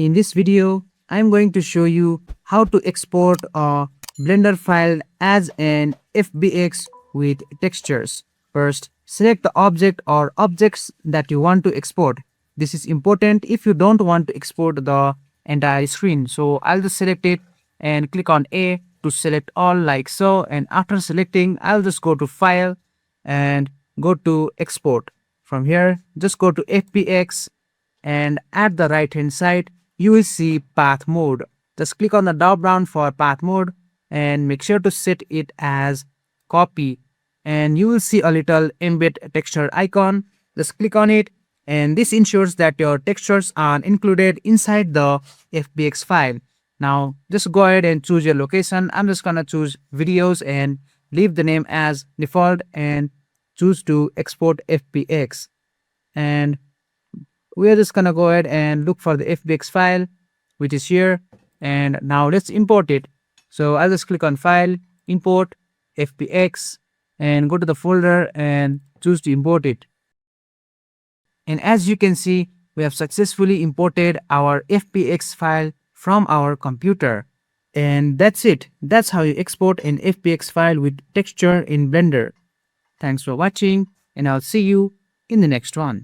In this video, I'm going to show you how to export a Blender file as an FBX with textures. First, select the object or objects that you want to export. This is important if you don't want to export the entire screen. So I'll just select it and click on A to select all like so. And after selecting, I'll just go to File and go to Export. From here, just go to FBX and at the right hand side you will see path mode. Just click on the drop down for path mode and make sure to set it as copy, and you will see a little embed texture icon. Just click on it and this ensures that your textures are included inside the FBX file. Now just go ahead and choose your location. I'm just gonna choose videos and leave the name as default and choose to export FBX. And we are just gonna go ahead and look for the FBX file, which is here. And now let's import it. So I'll just click on File, Import, FBX, and go to the folder and choose to import it. And as you can see, we have successfully imported our FBX file from our computer. And that's it. That's how you export an FBX file with texture in Blender. Thanks for watching, and I'll see you in the next one.